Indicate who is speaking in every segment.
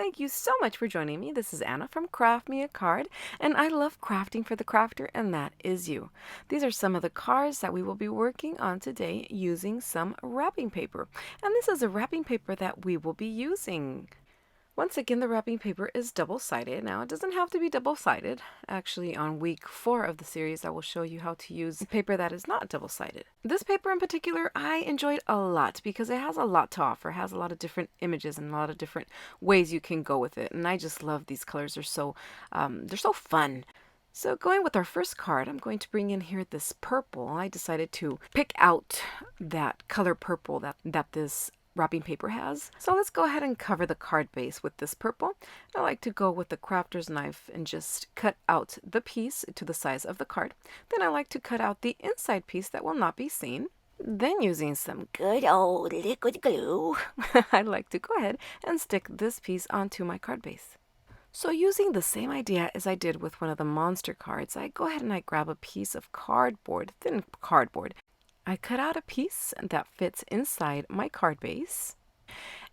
Speaker 1: Thank you so much for joining me. This is Anna from Craft Me a Card, and I love crafting for the crafter, and that is you. These are some of the cards that we will be working on today using some wrapping paper. And this is a wrapping paper that we will be using. Once again, the wrapping paper is double-sided. Now, it doesn't have to be double-sided. Actually, on week 4 of the series, I will show you how to use paper that is not double-sided. This paper in particular, I enjoyed a lot because it has a lot to offer. It has a lot of different images and a lot of different ways you can go with it. And I just love these colors. They're so fun. So going with our first card, I'm going to bring in here this purple. I decided to pick out that color purple that this wrapping paper has. So let's go ahead and cover the card base with this purple. I like to go with the crafter's knife and just cut out the piece to the size of the card. Then I like to cut out the inside piece that will not be seen. Then using some good old liquid glue, I like to go ahead and stick this piece onto my card base. So using the same idea as I did with one of the monster cards, I go ahead and I grab a piece of cardboard, thin cardboard. I cut out a piece that fits inside my card base,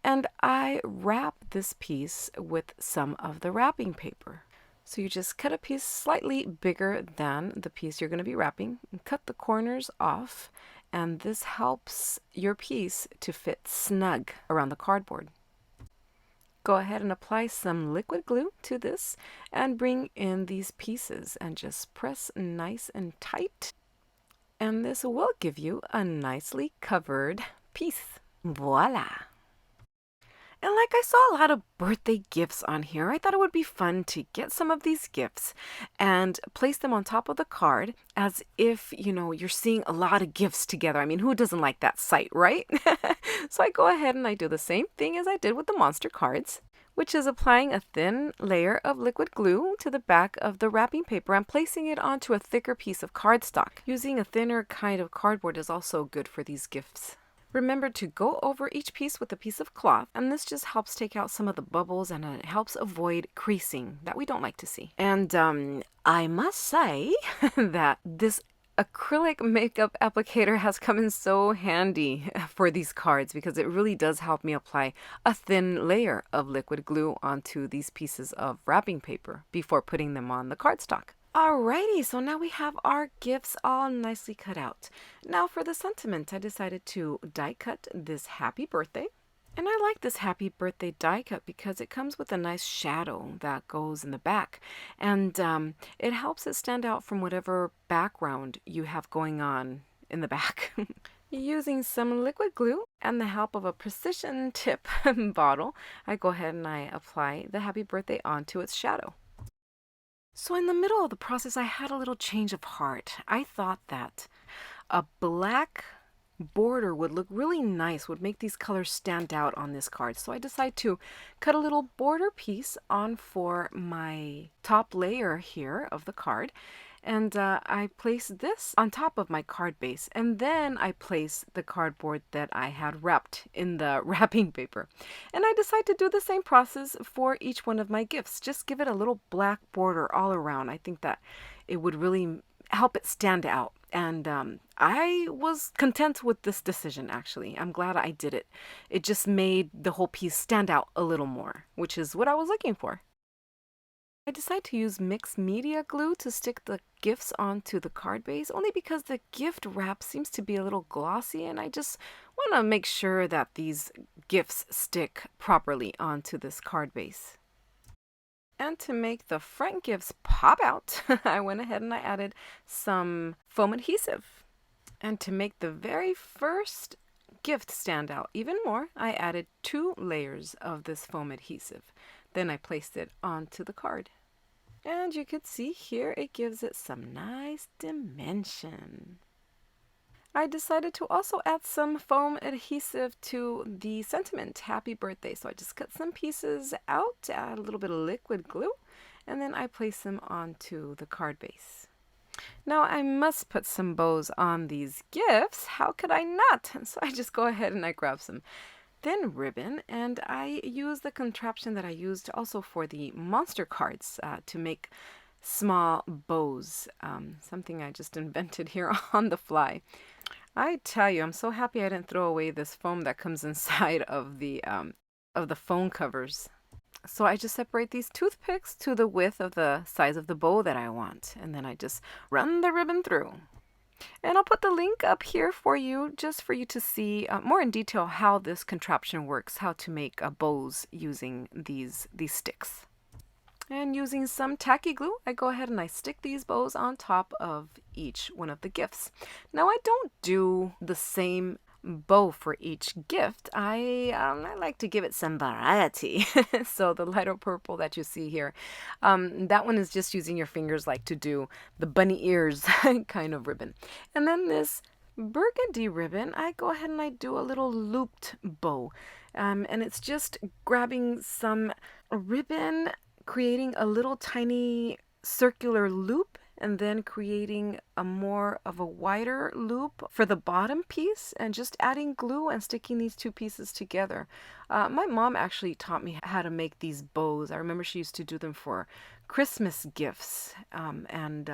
Speaker 1: and I wrap this piece with some of the wrapping paper. So you just cut a piece slightly bigger than the piece you're going to be wrapping, and cut the corners off, and this helps your piece to fit snug around the cardboard. Go ahead and apply some liquid glue to this and bring in these pieces and just press nice and tight. And this will give you a nicely covered piece. Voila! And like I saw a lot of birthday gifts on here, I thought it would be fun to get some of these gifts and place them on top of the card as if, you're seeing a lot of gifts together. I mean, who doesn't like that sight, right? So I go ahead and I do the same thing as I did with the monster cards, which is applying a thin layer of liquid glue to the back of the wrapping paper and placing it onto a thicker piece of cardstock. Using a thinner kind of cardboard is also good for these gifts. Remember to go over each piece with a piece of cloth, and this just helps take out some of the bubbles and it helps avoid creasing that we don't like to see. And I must say that this acrylic makeup applicator has come in so handy for these cards because it really does help me apply a thin layer of liquid glue onto these pieces of wrapping paper before putting them on the cardstock. Alrighty, so now we have our gifts all nicely cut out. Now for the sentiment, I decided to die cut this happy birthday. And I like this happy birthday die cut because it comes with a nice shadow that goes in the back. And it helps it stand out from whatever background you have going on in the back. Using some liquid glue and the help of a precision tip bottle, I go ahead and I apply the happy birthday onto its shadow. So in the middle of the process, I had a little change of heart. I thought that a black border would look really nice, would make these colors stand out on this card. So I decided to cut a little border piece on for my top layer here of the card. And I place this on top of my card base, and then I place the cardboard that I had wrapped in the wrapping paper. And I decided to do the same process for each one of my gifts. Just give it a little black border all around. I think that it would really help it stand out. And I was content with this decision, actually. I'm glad I did it. It just made the whole piece stand out a little more, which is what I was looking for. I decided to use mixed media glue to stick the gifts onto the card base, only because the gift wrap seems to be a little glossy, and I just want to make sure that these gifts stick properly onto this card base. And to make the front gifts pop out, I went ahead and I added some foam adhesive. And to make the very first gift stand out even more, I added 2 layers of this foam adhesive. Then I placed it onto the card. And you could see here it gives it some nice dimension. I decided to also add some foam adhesive to the sentiment, happy birthday. So I just cut some pieces out, add a little bit of liquid glue, and then I place them onto the card base. Now I must put some bows on these gifts. How could I not? So I just go ahead and I grab some thin ribbon, and I use the contraption that I used also for the monster cards to make small bows, something I just invented here on the fly. I tell you, I'm so happy I didn't throw away this foam that comes inside of the phone covers. So I just separate these toothpicks to the width of the size of the bow that I want. And then I just run the ribbon through. And I'll put the link up here for you, just for you to see more in detail how this contraption works, how to make bows using these sticks. And using some tacky glue, I go ahead and I stick these bows on top of each one of the gifts. Now I don't do the same bow for each gift. I like to give it some variety. So the lighter purple that you see here, that one is just using your fingers like to do the bunny ears kind of ribbon. And then this burgundy ribbon, I go ahead and I do a little looped bow. And it's just grabbing some ribbon, creating a little tiny circular loop, and then creating a more of a wider loop for the bottom piece, and just adding glue and sticking these two pieces together. My mom actually taught me how to make these bows. I remember she used to do them for Christmas gifts, and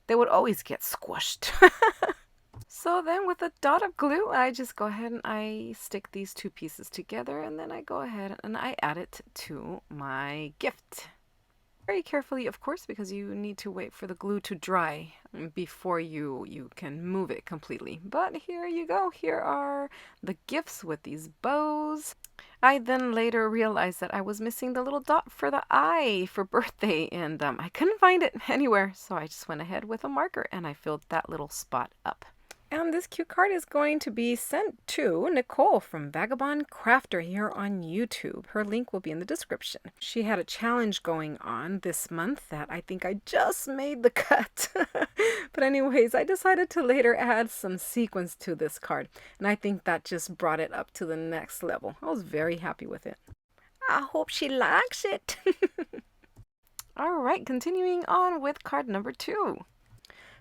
Speaker 1: they would always get squished. So then with a dot of glue, I just go ahead and I stick these two pieces together, and then I go ahead and I add it to my gift. Very carefully, of course, because you need to wait for the glue to dry before you can move it completely. But here you go. Here are the gifts with these bows. I then later realized that I was missing the little dot for the eye for birthday, and I couldn't find it anywhere. So I just went ahead with a marker and I filled that little spot up. And this cute card is going to be sent to Nicole from Vagabond Crafter here on YouTube. Her link will be in the description. She had a challenge going on this month that I think I just made the cut. But anyways, I decided to later add some sequins to this card. And I think that just brought it up to the next level. I was very happy with it. I hope she likes it. All right, continuing on with card number 2.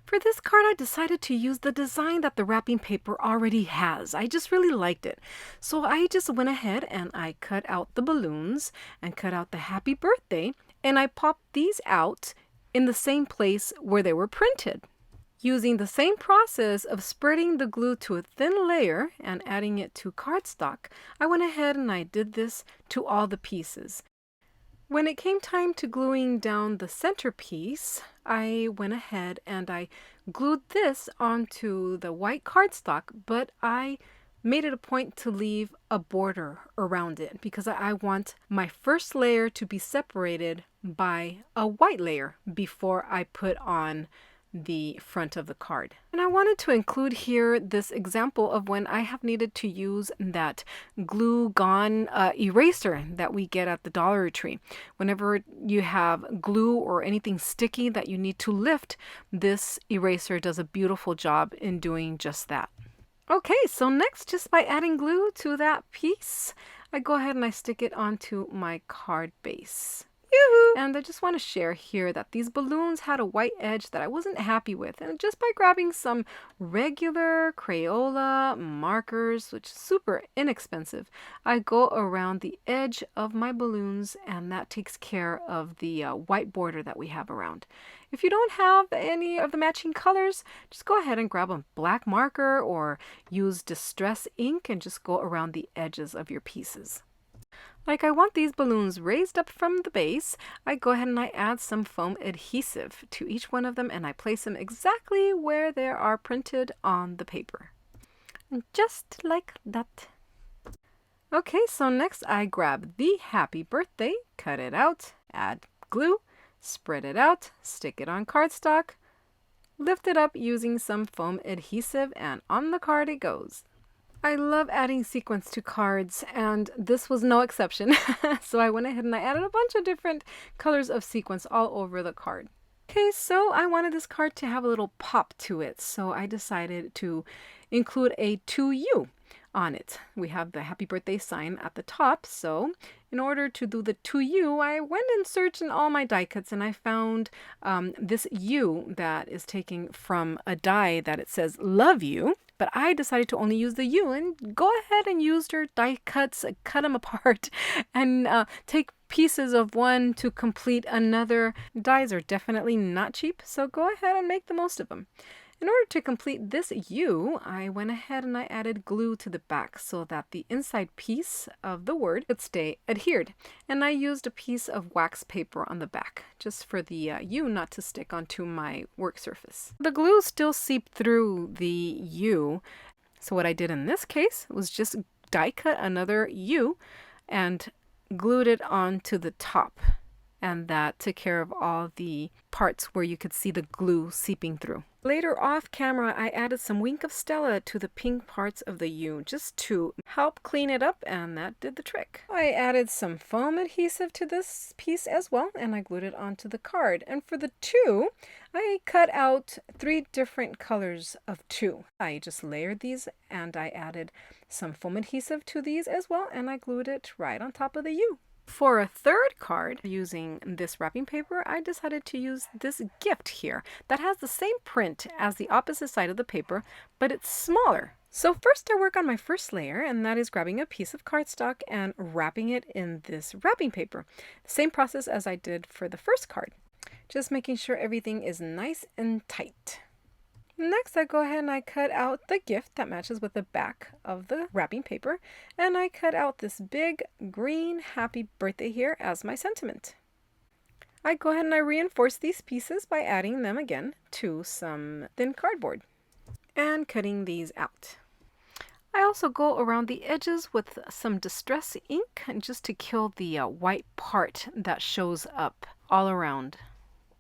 Speaker 1: For this card, I decided to use the design that the wrapping paper already has. I just really liked it. So I just went ahead and I cut out the balloons and cut out the happy birthday, and I popped these out in the same place where they were printed. Using the same process of spreading the glue to a thin layer and adding it to cardstock, I went ahead and I did this to all the pieces. When it came time to gluing down the centerpiece, I went ahead and I glued this onto the white cardstock, but I made it a point to leave a border around it because I want my first layer to be separated by a white layer before I put on the front of the card. And I wanted to include here this example of when I have needed to use that glue gone eraser that we get at the Dollar Tree. Whenever you have glue or anything sticky that you need to lift, this eraser does a beautiful job in doing just that. Okay, so next, just by adding glue to that piece, I go ahead and I stick it onto my card base. And I just want to share here that these balloons had a white edge that I wasn't happy with. And just by grabbing some regular Crayola markers, which is super inexpensive, I go around the edge of my balloons, and that takes care of the white border that we have around. If you don't have any of the matching colors, just go ahead and grab a black marker or use Distress ink and just go around the edges of your pieces. Like I want these balloons raised up from the base, I go ahead and I add some foam adhesive to each one of them, and I place them exactly where they are printed on the paper. And just like that. Okay, so next I grab the happy birthday, cut it out, add glue, spread it out, stick it on cardstock, lift it up using some foam adhesive, and on the card it goes. I love adding sequins to cards, and this was no exception. So I went ahead and I added a bunch of different colors of sequins all over the card. Okay, so I wanted this card to have a little pop to it, so I decided to include a to you on it. We have the happy birthday sign at the top, so in order to do the to you, I went and searched in all my die cuts, and I found this U that is taken from a die that it says love you. But I decided to only use the U, and go ahead and use your die cuts, cut them apart, and take pieces of one to complete another. Dies are definitely not cheap, so go ahead and make the most of them. In order to complete this U, I went ahead and I added glue to the back so that the inside piece of the word could stay adhered. And I used a piece of wax paper on the back, just for the U not to stick onto my work surface. The glue still seeped through the U, so what I did in this case was just die cut another U and glued it onto the top. And that took care of all the parts where you could see the glue seeping through. Later off camera, I added some Wink of Stella to the pink parts of the U just to help clean it up, and that did the trick. I added some foam adhesive to this piece as well, and I glued it onto the card. And for the 2, I cut out 3 different colors of 2. I just layered these and I added some foam adhesive to these as well, and I glued it right on top of the U. For a 3rd card, using this wrapping paper, I decided to use this gift here that has the same print as the opposite side of the paper, but it's smaller. So first I work on my first layer, and that is grabbing a piece of cardstock and wrapping it in this wrapping paper. Same process as I did for the first card, just making sure everything is nice and tight. Next, I go ahead and I cut out the gift that matches with the back of the wrapping paper, and I cut out this big green happy birthday here as my sentiment. I go ahead and I reinforce these pieces by adding them again to some thin cardboard and cutting these out. I also go around the edges with some distress ink just to kill the white part that shows up all around.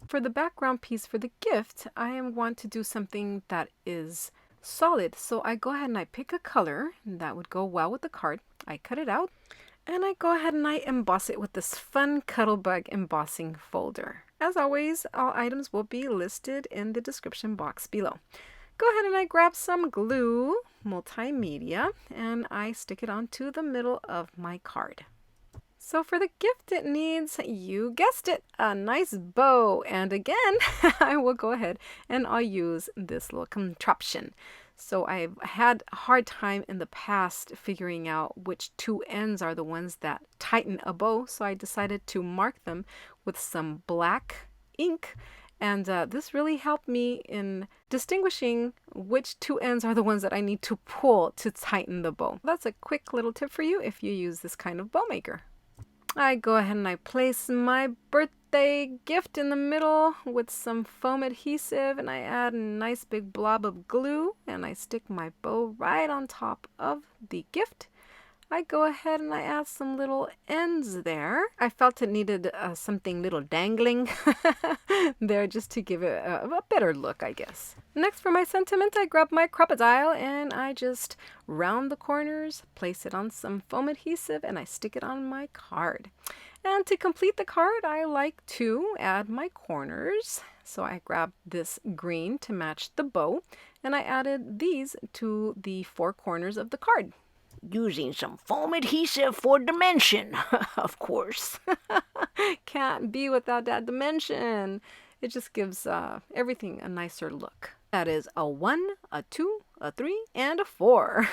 Speaker 1: For the background piece for the gift, I want to do something that is solid. So I go ahead and I pick a color that would go well with the card. I cut it out and I go ahead and I emboss it with this fun Cuttlebug embossing folder. As always, all items will be listed in the description box below. Go ahead and I grab some glue, multimedia, and I stick it onto the middle of my card. So for the gift, it needs, you guessed it, a nice bow. And again, I will go ahead and I'll use this little contraption. So I've had a hard time in the past figuring out which 2 ends are the ones that tighten a bow. So I decided to mark them with some black ink. And this really helped me in distinguishing which 2 ends are the ones that I need to pull to tighten the bow. That's a quick little tip for you if you use this kind of bow maker. I go ahead and I place my birthday gift in the middle with some foam adhesive, and I add a nice big blob of glue and I stick my bow right on top of the gift. I go ahead and I add some little ends there. I felt it needed something little dangling there just to give it a better look, I guess. Next, for my sentiment, I grab my crocodile and I just round the corners, place it on some foam adhesive, and I stick it on my card. And to complete the card, I like to add my corners. So I grabbed this green to match the bow, and I added these to the 4 corners of the card.
Speaker 2: Using some foam adhesive for dimension, of course.
Speaker 1: Can't be without that dimension. It just gives everything a nicer look. That is a 1, a 2, a 3, and a 4.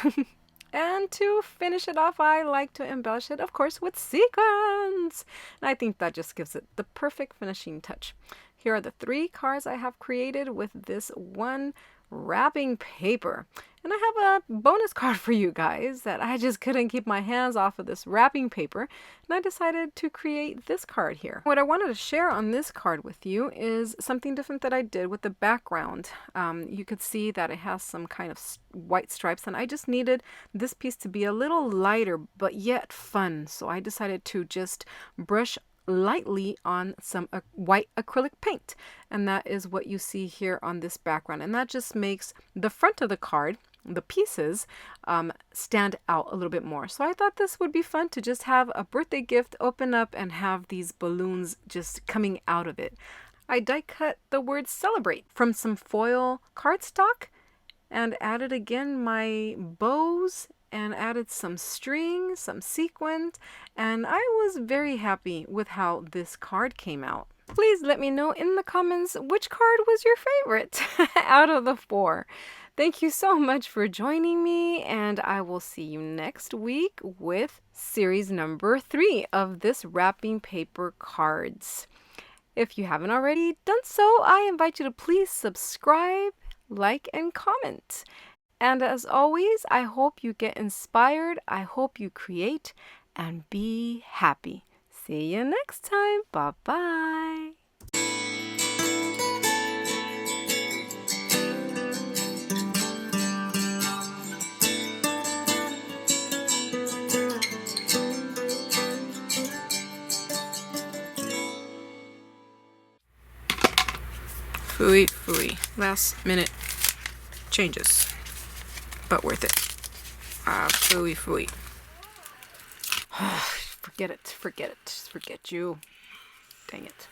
Speaker 1: And to finish it off, I like to embellish it, of course, with sequins. And I think that just gives it the perfect finishing touch. Here are the 3 cards I have created with this one wrapping paper. And I have a bonus card for you guys that I just couldn't keep my hands off of this wrapping paper, and I decided to create this card here. What I wanted to share on this card with you is something different that I did with the background. You could see that it has some kind of white stripes, and I just needed this piece to be a little lighter but yet fun, so I decided to just brush lightly on some white acrylic paint, and that is what you see here on this background, and that just makes the front of the card, the pieces, stand out a little bit more. So I thought this would be fun to just have a birthday gift open up and have these balloons just coming out of it. I die cut the word celebrate from some foil cardstock and added again my bows and added some string, some sequins, and I was very happy with how this card came out. Please let me know in the comments which card was your favorite out of the 4. Thank you so much for joining me, and I will see you next week with series number 3 of this wrapping paper cards. If you haven't already done so, I invite you to please subscribe, like, and comment. And as always, I hope you get inspired. I hope you create and be happy. See you next time. Bye-bye. Phooey, phooey. Last minute changes. But worth it. Phooey, phooey. Forget it. Forget you. Dang it.